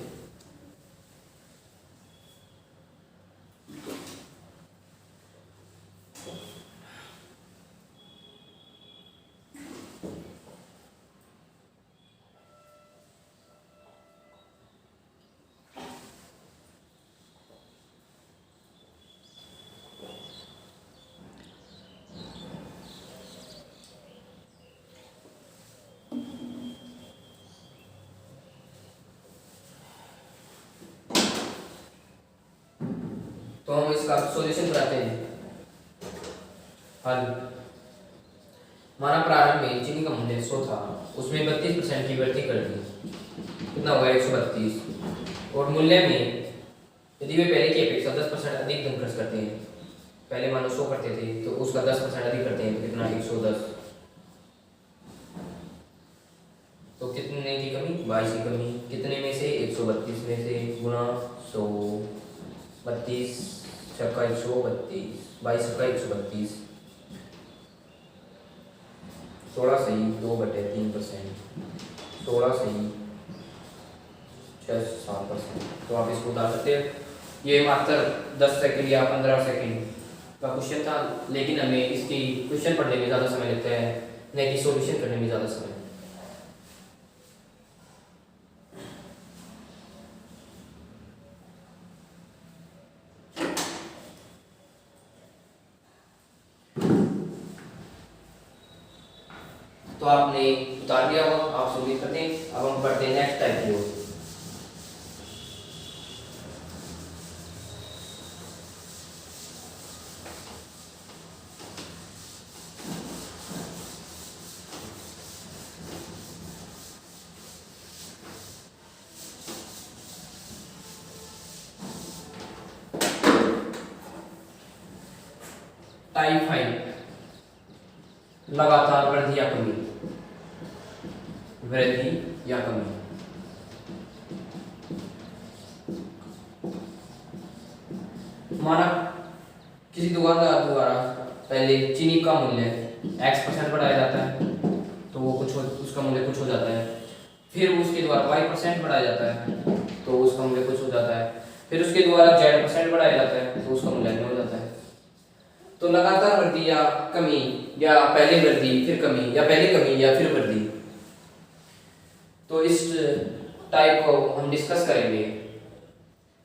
तो हम इसका सॉल्यूशन कराते हैं। हल। माना प्रारंभ में चीनी का मूल्य 100 था, उसमें 32% की वृद्धि कर दी, कितना हुआ 132। और मूल्य में यदि वे पहले की अपेक्षा 10% अधिक धन खर्च करते हैं, पहले मानो 100 करते थे तो उसका 10% अधिक करते हैं, तो कितना 110। तो कितने की कमी? 22 की कमी। कितने में से? 132 में से, गुणा 100, 32 छक्का 132, 22 छक्का 132, 16 सही 2/3%, 16 सही 6-7%। तो आप इसको उतार सकते हैं। ये मात्र 10 सेकंड या 15 सेकंड का क्वेश्चन था, लेकिन हमें इसकी क्वेश्चन पढ़ने में ज़्यादा समय लगता है, नहीं कि सॉल्यूशन करने में ज़्यादा समय। तो आपने उतार दिया हो, आप सुनिश्चित करते हैं। अब हम पढ़ते हैं नेक्स्ट टाइप की ओर। टाइप 5 लगातार वृद्धि या कमी, वृद्धि या कमी। माना किसी दुकानदार द्वारा पहले चीनी का मूल्य X% बढ़ाया जाता है, तो वो उसका मूल्य कुछ हो जाता है। फिर उसके द्वारा Y% बढ़ाया जाता है, तो उसका मूल्य कुछ हो जाता है। फिर उसके द्वारा Z% बढ़ाया जाता है, तो उसका मूल्य नहीं हो जाता है। तो लगातार वृद्धि या कमी, या पहले वृद्धि फिर कमी, या पहले कमी या फिर वृद्धि, तो इस टाइप को हम डिस्कस करेंगे।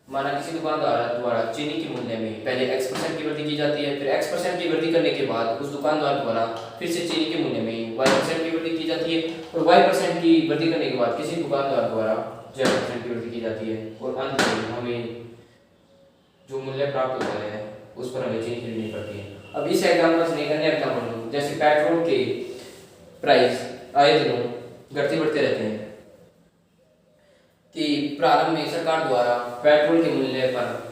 माना किसी दुकानदार द्वारा चीनी के मूल्य में पहले X% की वृद्धि की जाती है, फिर X% की वृद्धि करने के बाद उस दुकानदार द्वारा फिर से चीनी के मूल्य में Y% की वृद्धि की जाती है, और Y% की वृद्धि करने के बाद किसी दुकानदार द्वारा Z% की वृद्धि की जाती है, और अंत में हमें जो मूल्य प्राप्त होता है उस पर हमें चेंज करनी पड़ती है। अब इस एग्जाम्पल से नहीं करने एग्जाम्पल लूँ, जैसे पेट्रोल के प्राइस आए दिनों घटते बढ़ते रहते हैं कि प्रारंभ में सरकार द्वारा पेट्रोल के मूल्य पर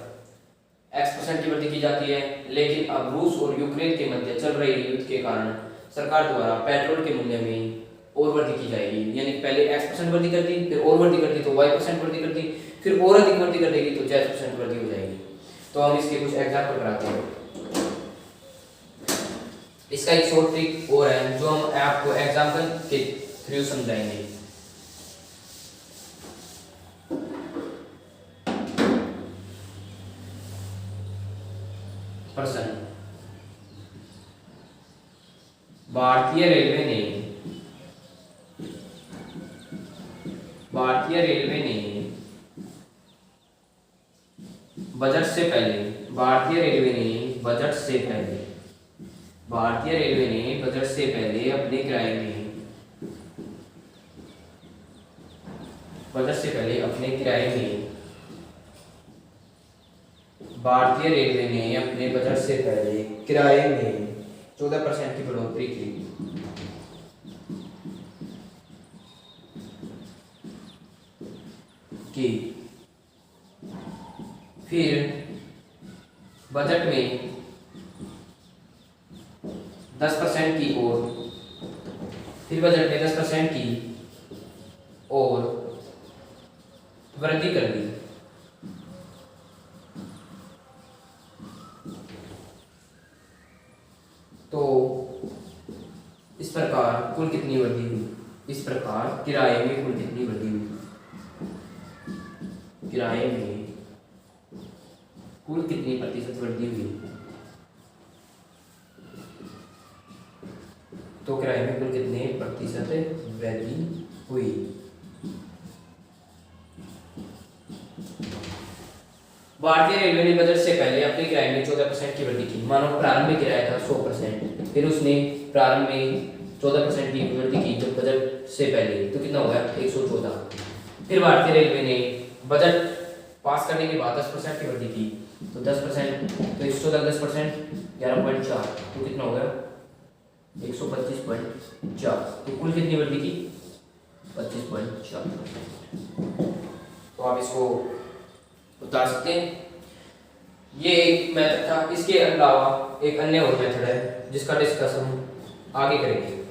X% की वृद्धि की जाती है, लेकिन अब रूस और यूक्रेन के मध्य चल रहे युद्ध के कारण सरकार द्वारा पेट्रोल के मूल्य में और वृद्धि की जाएगी। यानी पहले X% वृद्धि कर दी, फिर और वृद्धि कर दी तो Y% वृद्धि कर दी, फिर और अधिक वृद्धि कर देगी तो Z% वृद्धि हो जाएगी। तो हम इसके कुछ एग्जाम्पल कराते हैं। इसका एक शॉर्ट ट्रिक और है जो हम आपको एग्जाम्पल के थ्रू समझाएंगे। प्रश्न, भारतीय रेलवे ने बजट से पहले अपने किराए में भारतीय रेलवे ने अपने बजट से पहले किराए में 14% की बढ़ोतरी की। फिर बजट में 10% की और वृद्धि कर दी। तो इस प्रकार कुल कितनी वृद्धि हुई? इस प्रकार किराए में कुल कितनी वृद्धि हुई? किराए में कुल कितनी प्रतिशत वृद्धि हुई? तो किराए में कुल कितने प्रतिशत वृद्धि हुई? भारतीय रेलवे ने बजट से पहले अपने किराए में 14% की वृद्धि की। मानो प्रारंभ में किराया था 100%, फिर उसने प्रारंभ में 14% की वृद्धि की जब बजट से पहले, तो कितना होगा? 114। फिर भारतीय रेलवे ने बजट पास करने के बाद 10% की वृद्धि की, तो 10%, तो 114 10% 11.4, तो कितना होगा? 125.4। तो कुल कितनी वृद्धि की? 25.4%। तो आप इसको उतार सकते हैं। ये एक मेथड था। इसके अलावा एक अन्य और मेथड है जिसका डिस्कस हम आगे करेंगे।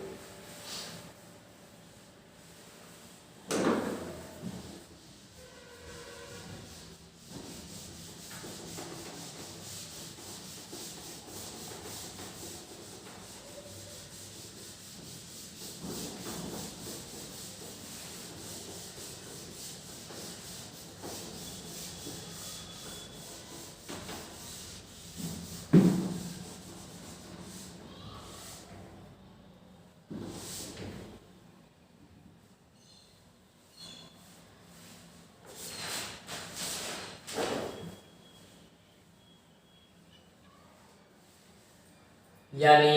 यानी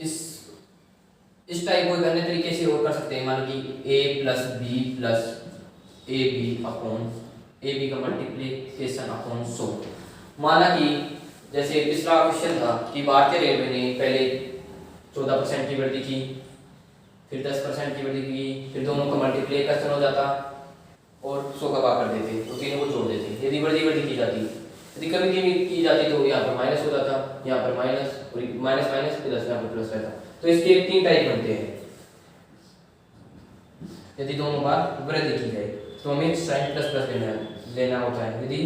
इस टाइप को एक अन्य तरीके से और कर सकते हैं। मान कि a plus B plus A B upon A B का मल्टीप्लीकेशन अपॉन 100। माना कि जैसे पिछला क्वेश्चन था कि भारतीय रेलवे ने पहले 14% की वृद्धि की, फिर 10% की वृद्धि की, फिर दोनों का मल्टीप्लीकेशन हो जाता और 100 का भाग कर देते, तो तीनों को जोड़ देते। यदि वृद्धि की जाती, यदि कमी की जाती तो यहाँ पर माइनस हो जाता, यहाँ पर माइनस और माइनस माइनस प्लस, यहाँ पर प्लस रहता। तो इसके 3 टाइप बनते हैं। यदि दोनों बार वृद्धि की जाए तो हमें साइन प्लस प्लस लेना होता है। यदि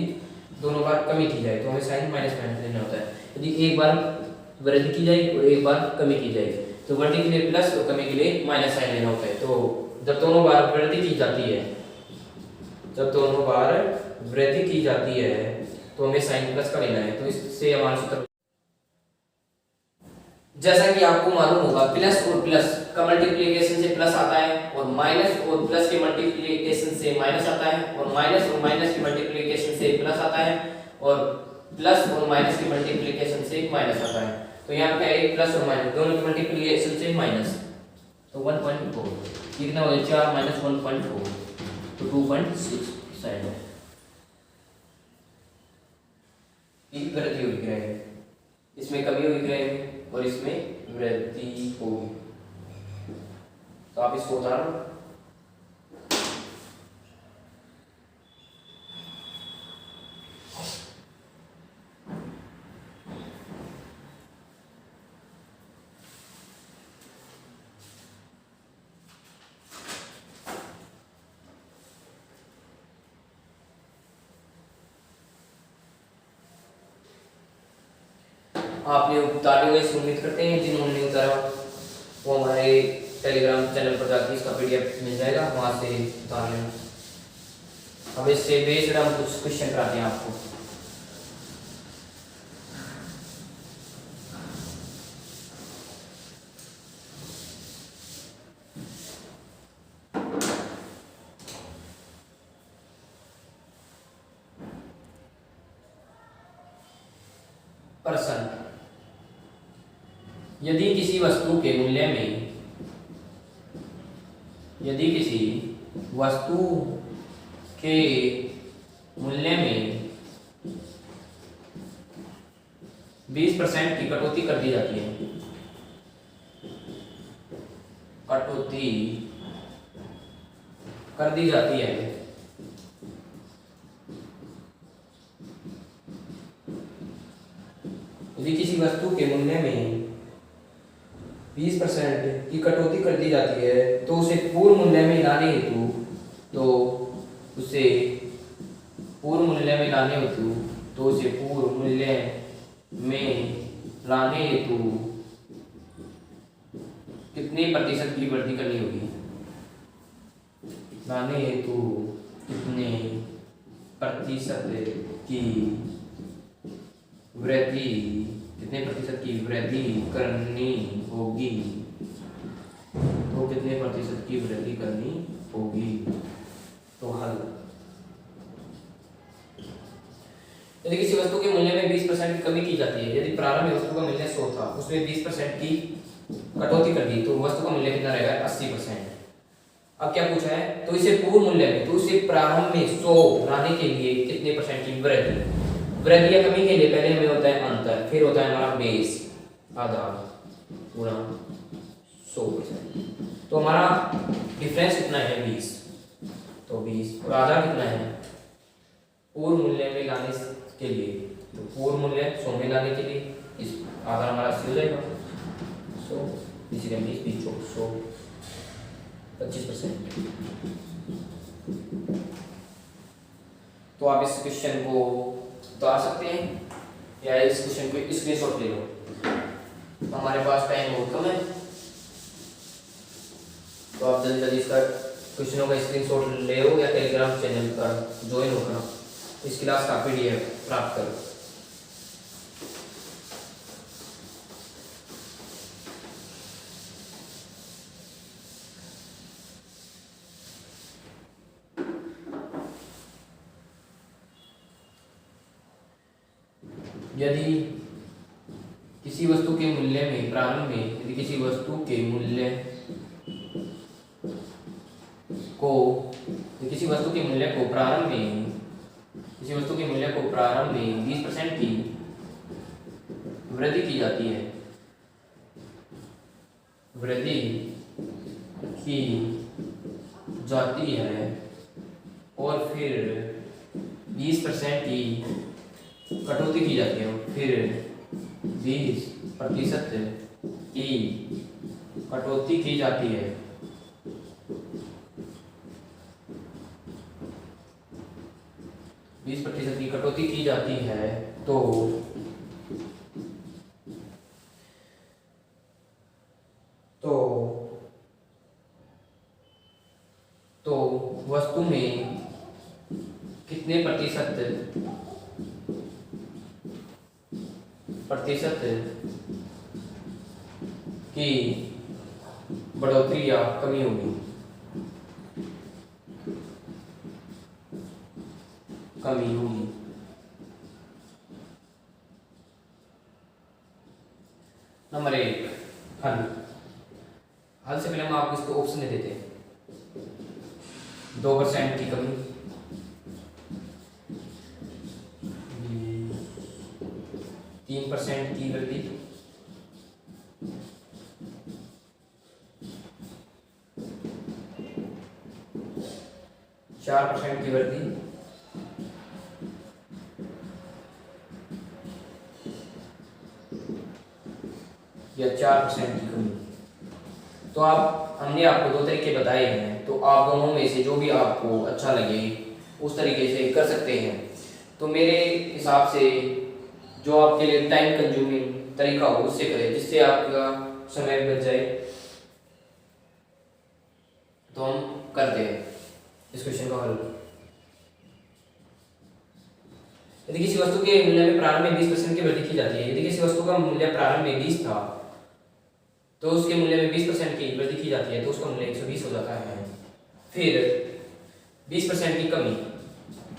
दोनों बार कमी की जाए तो हमें साइन माइनस माइनस लेना होता है। यदि एक बार वृद्धि की जाए और एक बार कमी की जाए तो वृद्धि के लिए प्लस और कमी के लिए माइनस साइन लेना होता है। तो जब दोनों बार वृद्धि की जाती है तो हमें साइन प्लस का लेना है। तो इससे हमारा सूत्र, जैसा कि आपको मालूम होगा, प्लस और प्लस का मल्टीप्लिकेशन से प्लस आता है और माइनस और प्लस के मल्टीप्लिकेशन से माइनस आता है और माइनस के मल्टीप्लिकेशन से प्लस आता है और प्लस और माइनस के मल्टीप्लिकेशन से माइनस आता है। तो यहाँ पे है प्लस और माइनस दोनों के मल्टीप्लिकेशन से माइनस, तो 1.4 कितना हो गया? 4 माइनस 1.4 तो 2.6 साइन है। की वृद्धि हो विक्रय में, इसमें कमी हो विक्रय में और इसमें वृद्धि होगी। तो आप इसको उतारो। आपने उतारे हुए उम्मीद करते हैं, जिन्होंने उतारा वो हमारे टेलीग्राम चैनल पर जाकर इसका पीडीएफ मिल जाएगा, वहां से उतार लेना। अब इससे बेस्ड हम कुछ क्वेश्चन कराते हैं आपको। प्रश्न, यदि किसी वस्तु के मूल्य में यदि किसी वस्तु के मूल्य में 20% की कटौती कर दी जाती है, कटौती कर दी जाती है, यदि किसी वस्तु के मूल्य में 20% की कटौती कर दी जाती है तो उसे पूर्ण मूल्य में लाने हेतु पूर्ण मूल्य में लाने हेतु कितने प्रतिशत की वृद्धि करनी होगी? लाने हेतु कितने प्रतिशत की वृद्धि करनी होगी? तो कितने प्रतिशत की वृद्धि करनी होगी? तो हल, यदि किसी वस्तु के मूल्य में 20% की कमी की जाती है, यदि प्रारंभ में वस्तु का मूल्य 100 था, उसमें 20% की कटौती कर दी तो वस्तु का मूल्य कितना रहेगा? 80%। अब क्या पूछा है? तो इसे पूर्ण मूल्य में, तो इसे प्रारंभ में 100 लाने के लिए कितने परसेंट की वृद्धि या कमी के लिए पहले हमें होता है अंतर, फिर होता है हमारा बेस, आधार गुणा 100%। तो हमारा डिफरेंस कितना है? 20। तो 20 और आधार कितना है? पूर्ण मूल्य में लाने के लिए, तो पूर्ण मूल्य 100 में लाने के लिए इस आधार हमारा 80 हो जाएगा। 100 इसीलिए 20 100 25%। तो आप इस क्वेश्चन को उतार सकते हैं या इस क्वेश्चन को स्क्रीनशॉट ले लो। हमारे पास टाइम बहुत कम है, तो आप जल्दी जल्दी इसका क्वेश्चनों का स्क्रीनशॉट ले लो या टेलीग्राम चैनल पर ज्वाइन होकर इस क्लास का पीडीएफ प्राप्त करो। यदि किसी वस्तु के मूल्य में प्रारंभ में यदि किसी वस्तु के मूल्य को प्रारंभ में 20% की वृद्धि की जाती है और फिर 20% की कटौती की जाती है, फिर 20% की कटौती की जाती है, तो वस्तु में कितने प्रतिशत की बढ़ोतरी या कमी होगी? नंबर 1 हल से पहले हम आपको इसको ऑप्शन दे देते हैं। 2% की कमी, 4% की वृद्धि, 4% की वृद्धि, या 4% की कमी। तो आप हमने आपको दो तरीके बताए हैं, तो आप दोनों में से जो भी आपको अच्छा लगे उस तरीके से कर सकते हैं। तो मेरे हिसाब से जो आपके लिए टाइम कंज्यूमिंग तरीका हो उससे करें, जिससे आपका समय बच जाए। तो हम करते हैं इस क्वेश्चन का हल। यदि किसी वस्तु के मूल्य में प्रारंभ में 20% की वृद्धि की जाती है, यदि किसी वस्तु का मूल्य प्रारंभ में 20 था तो उसके मूल्य में 20% की वृद्धि की जाती है तो उसका मूल्य 120 हो जाता है। फिर 20% की कमी,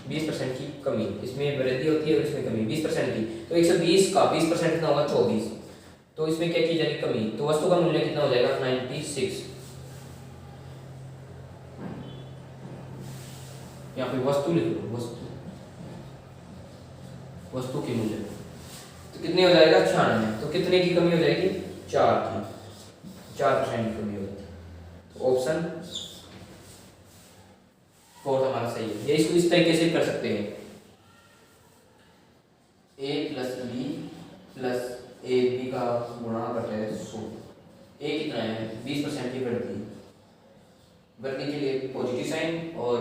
20% की कमी, इसमें वृद्धि होती है और इसमें कमी 20% की, तो 120 का 20% कितना होगा 24। तो इसमें क्या की जाएगी कमी, तो वस्तु का मूल्य कितना हो जाएगा 96। यहाँ पे वस्तु लिख लो, वस्तु के मूल्य तो कितने हो जाएगा 96। तो कितने की कमी हो जाएगी 4 की, 4% की कमी हो जाएगी। तो ऑप्शन 4 हमारा सही है। ये इसको इस तरीके से कर सकते हैं, a plus B plus A B का गुणा करते हैं 100। ए कितना है 20% की वृद्धि, वृद्धि के लिए पॉजिटिव साइन और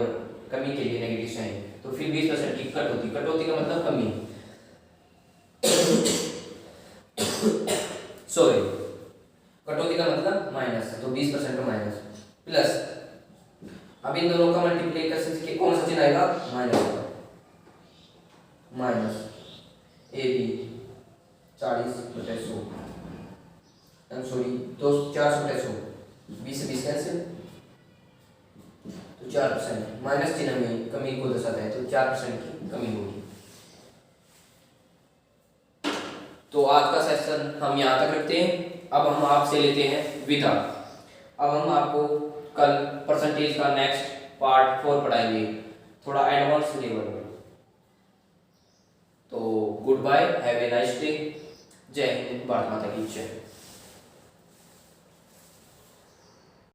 कमी के लिए नेगेटिव साइन। तो फिर 20% की कटौती, कटौती का मतलब कमी, सॉरी कटौती का मतलब माइनस, तो 20% का माइनस प्लस, अब इन दोनों का मल्टीप्लिकेशन से कौन सा चिन्ह आएगा माइनस का, माइनस ए बी 40/100, सॉरी 4/100, 20 से 20 कैंसिल, तो 4% माइनस चिन्ह में कमी को दर्शाता है, तो 4% की कमी होगी। तो आज का सेशन हम यहाँ तक रखते हैं। अब हम आपसे लेते हैं विदा। अब हम आपको कल परसेंटेज का नेक्स्ट पार्ट 4 पढ़ाएंगे, थोड़ा एडवांस लेवल में। तो good bye, have a nice day. जय हिंद, भारत माता की जय।